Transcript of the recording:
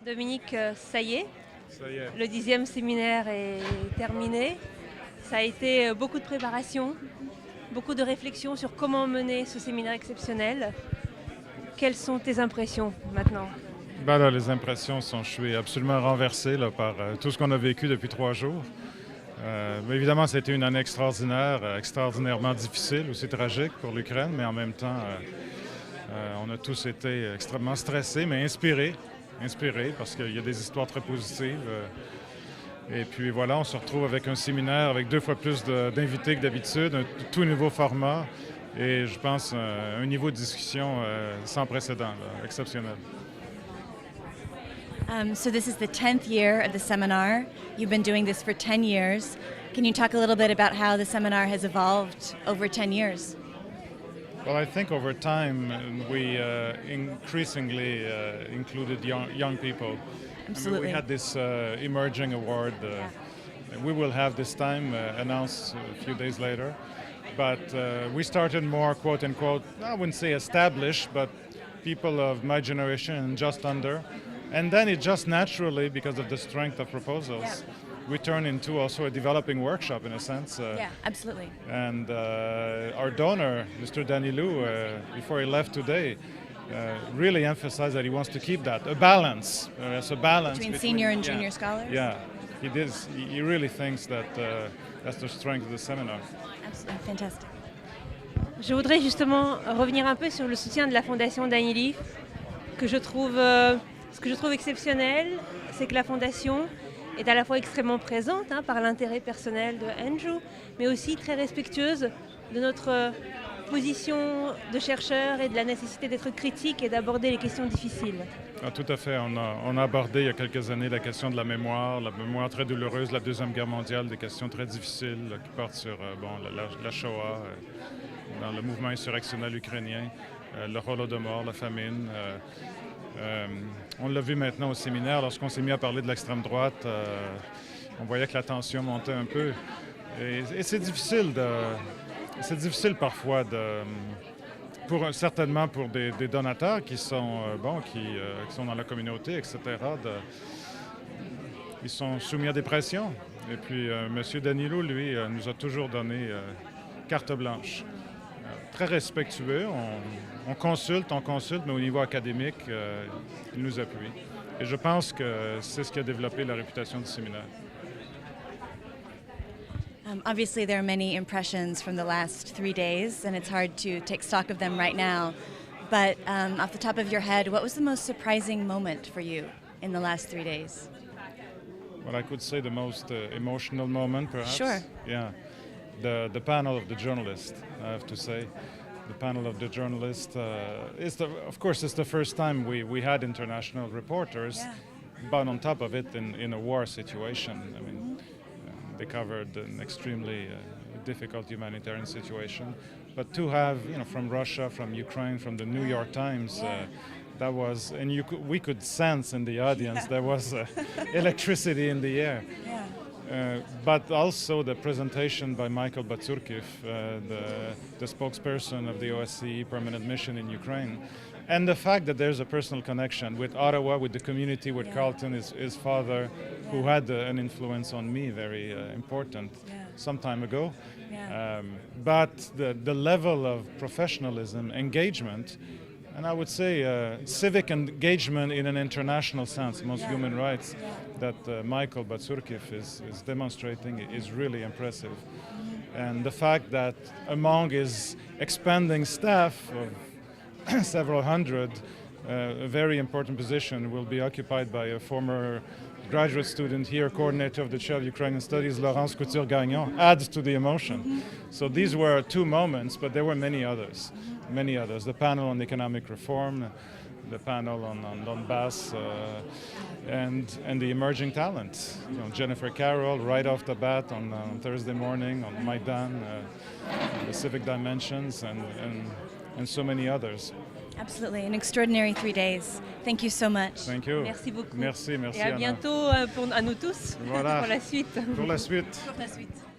Dominique, ça y est, Ça y est. le 10e séminaire est terminé. Ça a été beaucoup de préparation, beaucoup de réflexion sur comment mener ce séminaire exceptionnel. Quelles sont tes impressions maintenant? Ben là, les impressions sont, je suis absolument renversé là, par tout ce qu'on a vécu depuis 3 jours. Mais évidemment, c'était une année extraordinaire, extraordinairement difficile, aussi tragique pour l'Ukraine, mais en même temps, on a tous été extrêmement stressés, mais inspirés parce qu'il y a des histoires très positives. Et puis voilà, on se retrouve avec un séminaire avec 2 fois plus d'invités que d'habitude, un tout nouveau format et je pense un niveau de discussion sans précédent, là, exceptionnel. So this is the 10th year of the seminar. You've been doing this for 10 years. Can you talk a little bit about how the seminar has evolved over 10 years? Well, I think over time we increasingly included young people. Absolutely. I mean, we had this emerging award. We will have this time announced a few days later. But we started more, quote unquote, I wouldn't say established, but people of my generation and just under. And then it just naturally, because of the strength of proposals, we turned into also a developing workshop in a sense. Yeah, absolutely. And our donor, Mr. Danyliw, before he left today, really emphasized that he wants to keep that, a balance. It's a balance Between senior and junior scholars? Yeah, he did. He really thinks that that's the strength of the seminar. Absolutely, fantastic. Je voudrais justement revenir un peu sur le soutien de la Fondation Danyliw, que je trouve, ce que je trouve exceptionnel, c'est que la Fondation est à la fois extrêmement présente par l'intérêt personnel de Andrew, mais aussi très respectueuse de notre position de chercheur et de la nécessité d'être critique et d'aborder les questions difficiles. Ah, tout à fait. On a abordé il y a quelques années la question de la mémoire très douloureuse de la Deuxième Guerre mondiale, des questions très difficiles là, qui portent sur la Shoah, dans le mouvement insurrectionnel ukrainien, le Holodomor, la famine. On l'a vu maintenant au séminaire, lorsqu'on s'est mis à parler de l'extrême droite, on voyait que la tension montait un peu. Et c'est difficile parfois certainement pour des donateurs qui sont qui sont dans la communauté, etc. Ils sont soumis à des pressions. Et puis M. Danyliw, lui, nous a toujours donné carte blanche. Très respectueux, on consulte, mais au niveau académique, il nous appuie. Et je pense que c'est ce qui a développé la réputation du séminaire. Obviously, there are many impressions from the last 3 days, and it's hard to take stock of them right now. But off the top of your head, what was the most surprising moment for you in the last 3 days? Well, I could say the most emotional moment, perhaps. Sure. Yeah. The panel of the journalists, I have to say. The panel of the journalists, of course, it's the first time we had international reporters, but on top of it, in a war situation. I mean, they covered an extremely difficult humanitarian situation. But to have, from Russia, from Ukraine, from the New York Times, that was, and we could sense in the audience there was electricity in the air. Yeah. But also the presentation by Michael Batsurkiv, the spokesperson of the OSCE permanent mission in Ukraine, and the fact that there's a personal connection with Ottawa, with the community, with Carlton, his father, who had an influence on me, very important, some time ago. Yeah. But the level of professionalism, engagement, and I would say civic engagement in an international sense, amongst human rights, that Michael Batsurkiv is demonstrating is really impressive. And the fact that among his expanding staff of several hundred, a very important position will be occupied by a former graduate student here, coordinator of the chair of Ukrainian Studies, Laurence Couture-Gagnon, adds to the emotion. So these were 2 moments, but there were many others. The panel on economic reform, the panel on Donbass, and the emerging talent. Jennifer Carroll, right off the bat on Thursday morning on Maidan, the civic dimensions, and so many others. Absolutely, an extraordinary 3 days. Thank you so much. Thank you. Merci beaucoup. Merci Et à Anna. bientôt à nous tous Voilà. pour la suite. Pour la suite. Pour la suite.